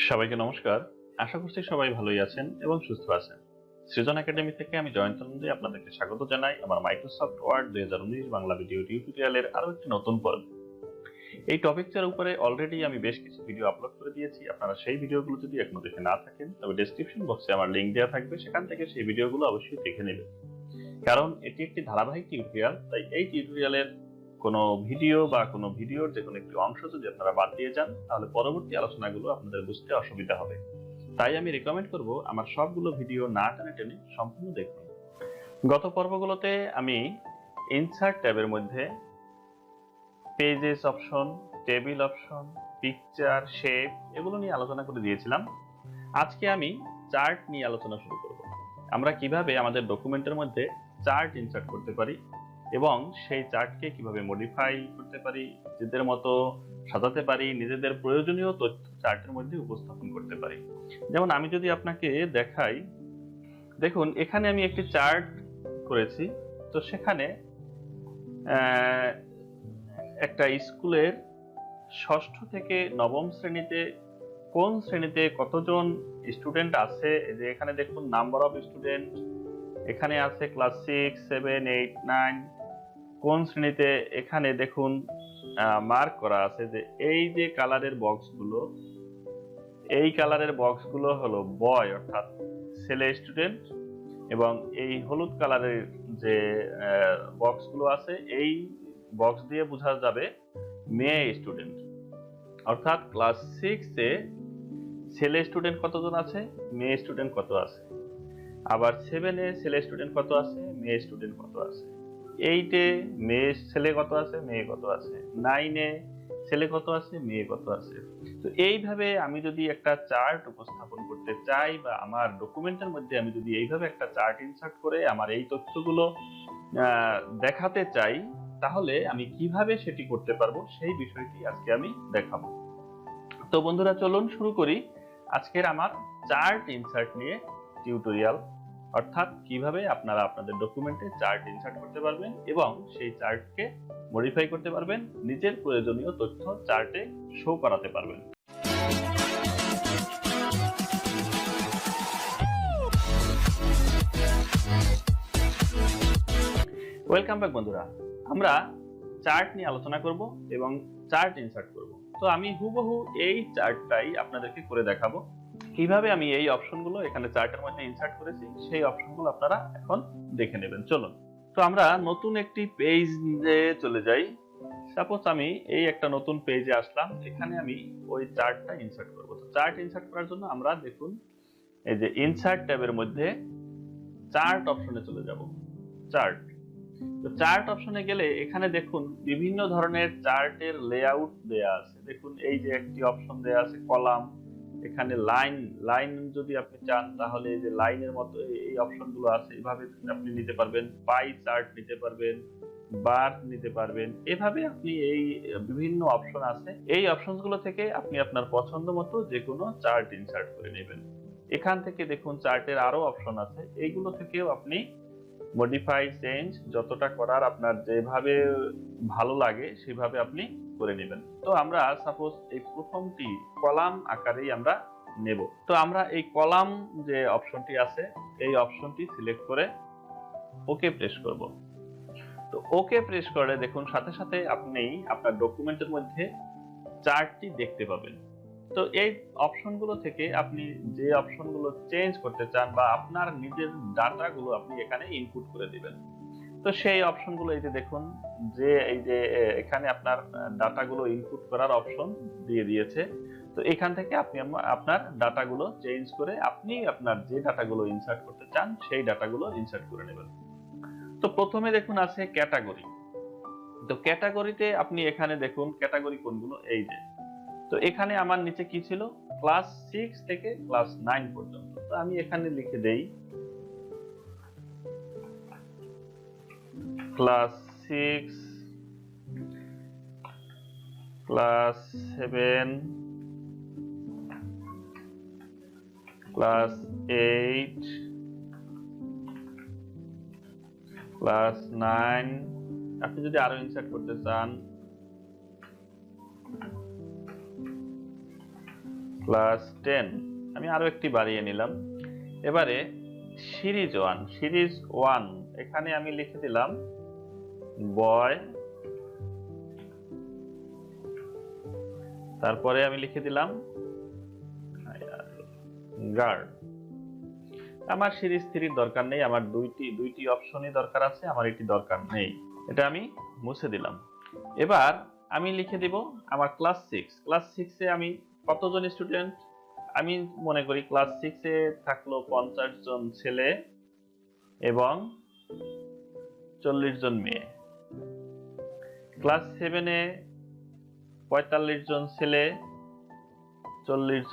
সবাইকে নমস্কার। আশা করছি সবাই ভালোই আছেন এবং সুস্থ আছেন। সৃজন একাডেমি থেকে আমি জয়ন্ত নন্দী আপনাদেরকে স্বাগত জানাই আমার মাইক্রোসফট ওয়ার্ড 2019 বাংলা ভিডিও টিউটোরিয়ালের আরো একটি নতুন পর্ব। এই টপিকটার উপরে অলরেডি আমি বেশ কিছু ভিডিও আপলোড করে দিয়েছি। আপনারা সেই ভিডিওগুলো যদি এখনো দেখে না থাকেন তবে ডেসক্রিপশন বক্সে আমার লিংক দেওয়া থাকবে, সেখান থেকে সেই ভিডিওগুলো অবশ্যই দেখে নেবেন। কারণ এটি একটি ধারাবাহিক টিউটোরিয়াল, তাই এই টিউটোরিয়ালের কোনো ভিডিও বা কোনো ভিডিওর যে কোনো একটি অংশ যদি আপনারা বাদ দিয়ে যান তাহলে পরবর্তী আলোচনাগুলো আপনাদের বুঝতে অসুবিধা হবে। তাই আমি রেকমেন্ড করব আমার সবগুলো ভিডিও না টেনে টেনে সম্পূর্ণ দেখুন। গত পর্বগুলোতে আমি ইনসার্ট ট্যাবের মধ্যে pages option, table option, picture, shape এগুলো নিয়ে আলোচনা করে দিয়েছিলাম। আজকে আমি চার্ট নিয়ে আলোচনা শুরু করব। আমরা কিভাবে আমাদের ডকুমেন্টের মধ্যে চার্ট ইনসার্ট করতে পারি এবং সেই চার্টকে কিভাবে মডিফাই করতে পারি, নিজেদের মতো সাজাতে পারি, নিজেদের প্রয়োজনীয় তথ্য চার্টের মধ্যে উপস্থাপন করতে পারি। যেমন আমি যদি আপনাকে দেখাই, দেখুন এখানে আমি একটি চার্ট করেছি। তো সেখানে একটা স্কুলের ষষ্ঠ থেকে নবম শ্রেণীতে কোন শ্রেণীতে কতজন স্টুডেন্ট আছে, যে এখানে দেখুন নাম্বার অফ স্টুডেন্ট এখানে আছে ক্লাস 6, 7, 8, 9 কোন শ্রেণীতে এখানে দেখুন মার্ক করা আছে যে এই যে কালারের বক্সগুলো, এই কালারের বক্সগুলো হলো বয় অর্থাৎ ছেলে স্টুডেন্ট, এবং এই হলুদ কালারের যে বক্সগুলো আছে এই বক্স দিয়ে বোঝা যাবে মেয়ে স্টুডেন্ট। অর্থাৎ ক্লাস 6 এ ছেলে স্টুডেন্ট কতজন আছে, মেয়ে স্টুডেন্ট কত আছে, আবার 7 এ ছেলে স্টুডেন্ট কত আছে, মেয়ে স্টুডেন্ট কত আছে, 8 এ মেয়ে ছেলে কত আছে, মেয়ে কত আছে, 9 এ ছেলে কত আছে, মেয়ে কত আছে। তো এইভাবে আমি যদি একটা চার্ট উপস্থাপন করতে চাই বা আমার ডকুমেন্টের মধ্যে আমি যদি এইভাবে একটা চার্ট ইনসার্ট করে আমার এই তথ্যগুলো দেখাতে চাই, তাহলে আমি কিভাবে সেটি করতে পারবো সেই বিষয়টি আজকে আমি দেখাবো। তো বন্ধুরা চলুন শুরু করি আজকের আমার চার্ট ইনসার্ট নিয়ে টিউটোরিয়াল, অর্থাৎ কিভাবে আপনারা আপনাদের ডকুমেন্টে চার্ট ইনসার্ট করতে পারবেন এবং সেই চার্টকে মডিফাই করতে পারবেন, নিজের প্রয়োজনীয় তথ্য চার্টে শো করাতে পারবেন। ওয়েলকাম ব্যাক বন্ধুরা, আমরা চার্ট নিয়ে আলোচনা করব এবং চার্ট ইনসার্ট করব। তো আমি হুবহু এই চার্টটাই আপনাদেরকে করে দেখাবো কিভাবে আমি এই অপশনগুলো এখানে চার্টের মধ্যে ইনসার্ট করেছি, সেই অপশনগুলো আপনারা এখন দেখে নেবেন। চলুন, তো আমরা নতুন একটি পেজে চলে যাই। সাপোজ আমি এই একটা নতুন পেজে আসলাম, এখানে আমি ওই চার্টটা ইনসার্ট করব। তো চার্ট ইনসার্ট করার জন্য আমরা দেখুন এই যে ইনসার্ট ট্যাবের মধ্যে চার্ট অপশনে চলে যাব। চার্ট, তো চার্ট অপশনে গেলে এখানে দেখুন বিভিন্ন ধরনের চার্টের লেআউট দেয়া আছে। দেখুন এই যে একটি অপশন দেয়া আছে কলাম, এখানে লাইন, লাইন যদি আপনি চান তাহলে এই যে লাইনের মতো এই অপশনগুলো আছে, এভাবে আপনি নিতে পারবেন। পাই চার্ট নিতে পারবেন, বার নিতে পারবেন, এভাবে আপনি এই বিভিন্ন অপশন আছে, এই অপশনগুলো থেকে আপনি আপনার পছন্দ মতো যে কোনো চার্ট ইনসার্ট করে নেবেন। এখান থেকে দেখুন চার্টের আরো অপশন আছে, এইগুলো থেকেও আপনি মডিফাই, চেঞ্জ যতটা করার আপনার যেভাবে ভালো লাগে সেভাবে আপনি করে নেবেন। তো আমরা সাপোজ এই প্রথমটি কলাম আকারেই আমরা নেব। তো আমরা এই কলাম যে অপশনটি আছে এই অপশনটি সিলেক্ট করে ওকে প্রেস করব। তো ওকে প্রেস করে দেখুন সাথে সাথে আপনি আপনার ডকুমেন্টের মধ্যে চার্টটি দেখতে পাবেন। তো এই অপশনগুলো থেকে আপনি যে অপশনগুলো চেঞ্জ করতে চান বা আপনার নিজের ডাটাগুলো আপনি এখানে ইনপুট করে দিবেন। তো সেই অপশনগুলো এই যে দেখুন, যে এই যে এখানে আপনার ডাটাগুলো ইনপুট করার অপশন দিয়ে দিয়েছে। তো এখান থেকে আপনি আপনার ডাটাগুলো চেঞ্জ করে আপনি আপনার যে ডাটাগুলো ইনসার্ট করতে চান সেই ডাটাগুলো ইনসার্ট করে নেবেন। তো প্রথমে দেখুন আছে ক্যাটাগরি। তো ক্যাটাগরিতে আপনি এখানে দেখুন ক্যাটাগরি কোনগুলো, এই যে। তো এখানে আমার নিচে কি ছিল, ক্লাস 6 থেকে ক্লাস 9 পর্যন্ত। তো আমি এখানে লিখে দেই ক্লাস 6, ক্লাস 7, ক্লাস 8, ক্লাস 9। আপনি যদি আরো ইনসার্ট করতে চান ক্লাস 10 আমি আরো একটি বাড়িয়ে নিলাম। এবারে সিরিজ 1 এখানে আমি লিখে দিলাম বয়, তারপরে আমি লিখে দিলাম গার্ল। আমার সিরিজ 3 দরকার নেই, আমার দুইটি অপশনই দরকার আছে, আমার এটি দরকার নেই, এটা আমি মুছে দিলাম। এবার আমি লিখে দিব আমার ক্লাস 6 এ আমি কতজন স্টুডেন্ট, আমি মনে করি ক্লাস 6 এ থাকলো 50 জন ছেলে এবং 40 জন মেয়ে। ক্লাস 7 এ 45 জন ছেলে 40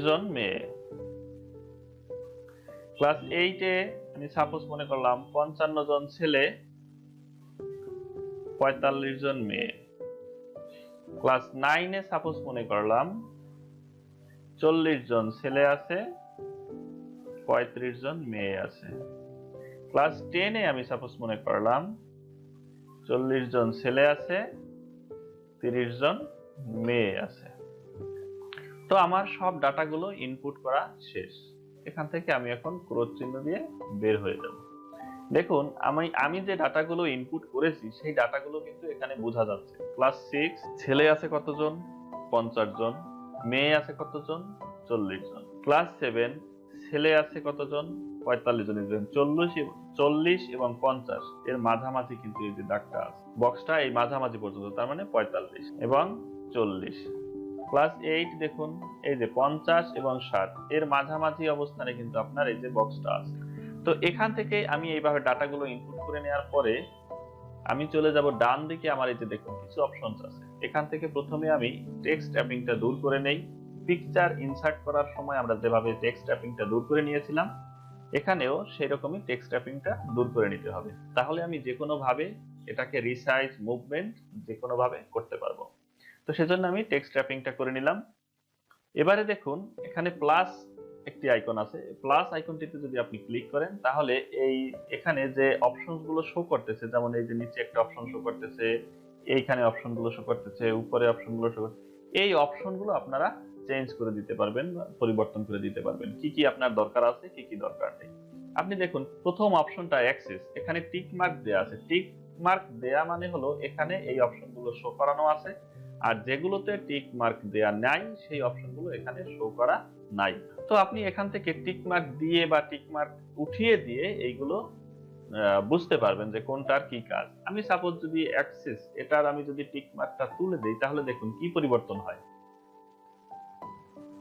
জন মেয়ে। ক্লাস 8 এ আমি সাপোজ মনে করলাম 55 জন ছেলে 45 জন মেয়ে। ক্লাস 9 এ সাপোজ মনে করলাম 40 জন ছেলে আছে 35 জন মেয়ে আছে। ক্লাস 10 এ আমি সাপোজ মনে করলাম 40 জন ছেলে আছে 30 জন মেয়ে আছে। তো আমার সব ডাটাগুলো ইনপুট করা শেষ। এখান থেকে আমি এখন ক্রস চিহ্ন দিয়ে বের হয়ে যাব। দেখুন আমি যে ডাটাগুলো ইনপুট করেছি সেই ডাটাগুলো কিন্তু এখানে বোঝা যাচ্ছে। ক্লাস 6 ছেলে আছে কতজন, 50 জন, মেয়ে আছে কতজন, 40 জন। ক্লাস 7 ছেলে আছে কতজন, 45 জন। 40 এবং 50 এর মাঝামাঝি কিন্তু এই যে দাগটা আছে, বক্সটা এই মাঝামাঝি পর্যন্ত, তার মানে 45 এবং 40। ক্লাস 8 দেখুন এই যে 50 এবং 60 এর মাঝামাঝি অবস্থানে কিন্তু আপনার এই যে বক্সটা আছে। তো এখান থেকে আমি এইভাবে ডাটাগুলো ইনপুট করে নেওয়ার পরে আমি চলে যাব ডান দিকে। আমার এই যে দেখুন কিছু অপশনস আছে, এখান থেকে প্রথমে আমি টেক্সট ট্যাপিংটা দূর করে নেই। পিকচার ইনসার্ট করার সময় আমরা যেভাবে টেক্সট ট্যাপিংটা দূর করে নিয়েছিলাম এখানেও সেই রকমই টেক্সট ট্যাপিংটা দূর করে নিতে হবে, তাহলে আমি যে কোনো ভাবে এটাকে রিসাইজ মুভমেন্ট যে কোনো ভাবে করতে পারবো। তো সেজন্য আমি টেক্সট ট্যাপিংটা করে নিলাম। এবারে দেখুন এখানে প্লাস একটি আইকন আছে, প্লাস আইকনটিতে যদি আপনি ক্লিক করেন তাহলে এখানে যে অপশনস গুলো শো করতেছে, যেমন এই যে নিচে একটা অপশন শো করতেছে, এইখানে অপশন গুলো শো করতেছে, উপরে অপশন গুলো শো করতেছে, এই অপশন গুলো আপনারা চেঞ্জ করে দিতে পারবেন, পরিবর্তন করে দিতে পারবেন, কি কি আপনার দরকার আছে কি কি দরকার নেই। আপনি দেখুন প্রথম অপশনটা অ্যাক্সেস, এখানে টিক মার্ক দেয়া আছে। টিক মার্ক দেয়া মানে হলো এখানে এই অপশন গুলো শো করানো আছে, আর যেগুলোতে টিক মার্ক দেয়া নাই সেই অপশনগুলো এখানে শো করা নাই। তো আপনি এখান থেকে টিক মার্ক দিয়ে বা টিক মার্ক উঠিয়ে দিয়ে এইগুলো বুঝতে পারবেন যে কোনটার কি কাজ। আমি সাপোজ যদি অ্যাক্সেস এটার আমি যদি টিক মার্কটা তুলে দেই তাহলে দেখুন কি পরিবর্তন হয়।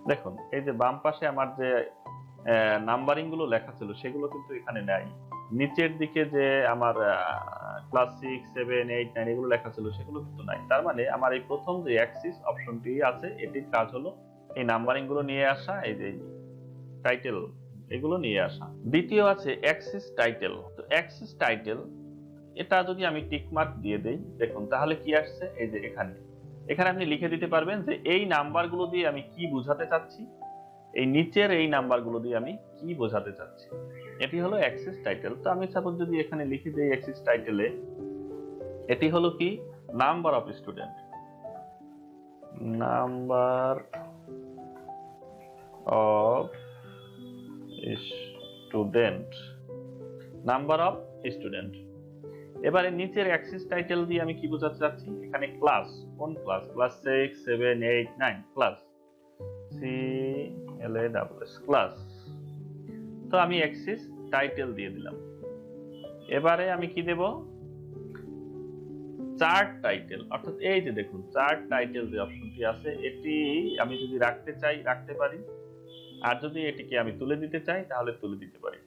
দেখুন এই যে বাম পাশে আমার যে নাম্বারিং গুলো লেখা ছিল সেগুলো কিন্তু এখানে নাই। নিচের দিকে যে আমার ক্লাস 6, 7, 8, 9 এগুলো লেখা ছিল সেগুলো কিন্তু নাই। তার মানে আমার এই প্রথম যে অ্যাক্সিস অপশনটি আছে এটির কাজ হলো এই নাম্বারিং গুলো নিয়ে আসা, এই যে টাইটেল এগুলো নিয়ে আসা। দ্বিতীয় আছে অ্যাক্সিস টাইটেল। তো অ্যাক্সিস টাইটেল এটা যদি আমি টিক মার্ক দিয়ে দেই দেখুন তাহলে কি আসছে, এই যে এখানে আপনি লিখে দিতে পারবেন যে এই নাম্বারগুলো দিয়ে আমি কি বোঝাতে চাচ্ছি, এই নিচের এই নাম্বারগুলো দিয়ে আমি কি বোঝাতে চাচ্ছি। এটি হলো অ্যাক্সেস টাইটেল। তো আমি সাপোজ যদি এখানে লিখে দেই অ্যাক্সেস টাইটেলে, এটি হলো কি number of student, number of student, number of student. এবারে নিচের অ্যাক্সেস টাইটেল দিয়ে আমি কি বোঝাতে চাচ্ছি, এখানে ক্লাস, কোন class, class 6, 7, 8, 9 class, CLASS class. তো আমি অ্যাক্সেস টাইটেল দিয়ে দিলাম। এবারে আমি কি দেব, চার্ট টাইটেল, অর্থাৎ এই যে দেখুন চার্ট টাইটেল যে অপশনটি আছে এটি আমি যদি রাখতে চাই রাখতে পারি, আর যদি এটিকে আমি তুলে দিতে চাই তাহলে তুলে দিতে পারি।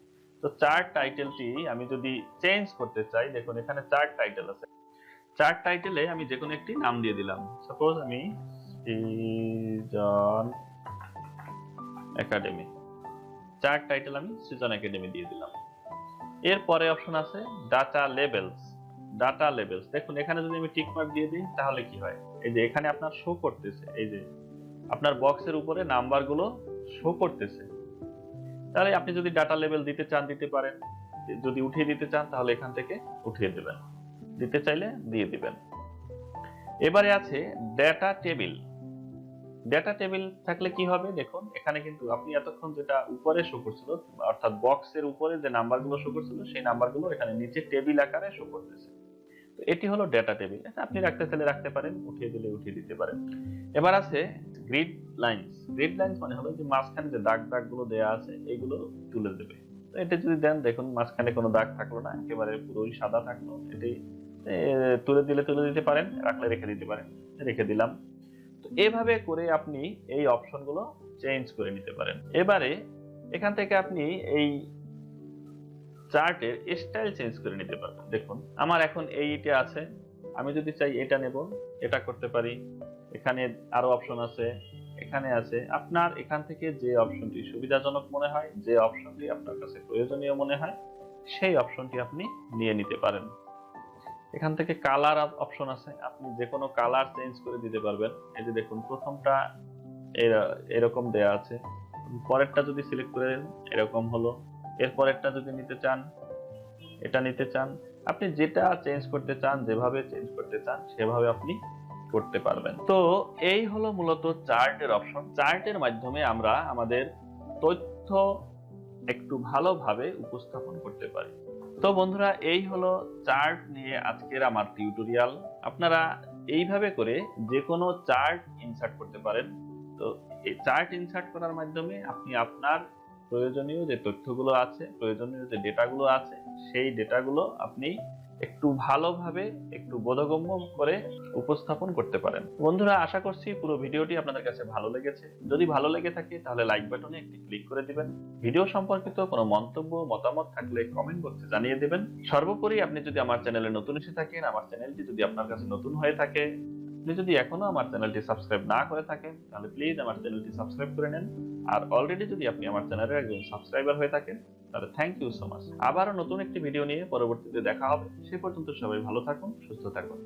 তো চার্ট টাইটেলটি আমি যদি চেঞ্জ করতে চাই, দেখুন এখানে চার্ট টাইটেল আছে, চার্ট টাইটেলে আমি যে কোনো একটি নাম দিয়ে দিলাম। সাপোজ আমি সৃজন একাডেমি, চার্ট টাইটেল আমি সৃজন একাডেমি দিয়ে দিলাম। এরপরে অপশন আছে ডাটা লেবেলস। ডাটা লেবেলস দেখুন এখানে যদি আমি টিক মার্ক দিয়ে দিই তাহলে কি হয়, এই যে এখানে আপনার শো করতেছে, এই যে আপনার বক্সের উপরে নাম্বারগুলো শো করতেছে। তাহলে আপনি যদি ডাটা লেবেল দিতে চান দিতে পারেন, যদি উঠিয়ে দিতে চান তাহলে এখান থেকে উঠিয়ে দেবেন, দিতে চাইলে দিয়ে দিবেন। এবারে আছে ডেটা টেবিল। ডেটা টেবিল থাকলে কি হবে দেখুন, এখানে কিন্তু আপনি এতক্ষণ যেটা উপরে শো করছিল, অর্থাৎ বক্সের উপরে যে নাম্বারগুলো শো করছিল সেই নাম্বারগুলো এখানে নিচে টেবিল আকারে শো করতেছে। তো এটি হলো ডেটা টেবিল। আপনি রাখতে চাইলে রাখতে পারেন, উঠিয়ে দিলে উঠিয়ে দিতে পারেন। এবার আছে গ্রিড লাইনস। গ্রিড লাইনস মানে হলো যে মাঝখানে যে দাগ দাগগুলো দেয়া আছে এগুলো তুলে দেবে। তো এটা যদি দেন দেখুন মাঝখানে কোনো দাগ থাকলো না, একেবারে পুরোই সাদা থাকলো। এটি তুলে দিলে তুলে দিতে পারেন, রাখলে রেখে দিতে পারেন। রেখে দিলাম। তো এভাবে করে আপনি এই অপশনগুলো চেঞ্জ করে নিতে পারেন। এবারে এখান থেকে আপনি এই চার্টের স্টাইল চেঞ্জ করে নিতে পারবেন। দেখুন আমার এখন এইটা আছে, আমি যদি চাই এটা নেব, এটা করতে পারি। এখানে আরো অপশন আছে, এখানে আছে। আপনার এখান থেকে যে অপশনটি সুবিধাজনক মনে হয়, যে অপশনটি আপনার কাছে প্রয়োজনীয় মনে হয়, সেই অপশনটি আপনি নিয়ে নিতে পারেন। এখান থেকে কালার অপশন আছে, আপনি যে কোনো কালার চেঞ্জ করে দিতে পারবেন। এই যে দেখুন প্রথমটা এরকম দেয়া আছে, পরেরটা যদি সিলেক্ট করে দেন এরকম হলো, এর পরেরটা যদি নিতে চান, এটা নিতে চান, আপনি যেটা চেঞ্জ করতে চান, যেভাবে চেঞ্জ করতে চান সেভাবে আপনি করতে পারবেন। তো এই হলো মূলত চার্টের অপশন। চার্টের মাধ্যমে আমরা আমাদের তথ্য একটু ভালোভাবে উপস্থাপন করতে পারি। তো বন্ধুরা এই হলো চার্ট নিয়ে আজকের আমার টিউটোরিয়াল। আপনারা এইভাবে করে যে কোনো চার্ট ইনসার্ট করতে পারেন। তো এই চার্ট ইনসার্ট করার মাধ্যমে আপনি আপনার প্রয়োজনীয় যে তথ্যগুলো আছে, প্রয়োজনীয় যে ডেটাগুলো আছে, সেই ডেটাগুলো আপনি একটু ভালোভাবে, একটু বোধগম্য করে উপস্থাপন করতে পারেন। বন্ধুরা আশা করছি পুরো ভিডিওটি আপনাদের কাছে ভালো লেগেছে। যদি ভালো লেগে থাকে তাহলে লাইক বাটনে একটি ক্লিক করে দিবেন। ভিডিও সম্পর্কিত কোনো মন্তব্য, মতামত থাকলে কমেন্ট বক্সে জানিয়ে দিবেন। সর্বোপরি আপনি যদি আমার চ্যানেলে নতুন এসে থাকেন, আমার চ্যানেলটি যদি আপনার কাছে নতুন হয়ে থাকে, আপনি যদি এখনো আমার চ্যানেলটি সাবস্ক্রাইব না করে থাকেন তাহলে প্লিজ আমার চ্যানেলটি সাবস্ক্রাইব করে নেন। আর অলরেডি যদি আপনি আমার চ্যানেলের একজন সাবস্ক্রাইবার হয়ে থাকেন তাহলে থ্যাংক ইউ সো মাচ। আবারও নতুন একটি ভিডিও নিয়ে পরবর্তীতে দেখা হবে। সে পর্যন্ত সবাই ভালো থাকুন, সুস্থ থাকুন।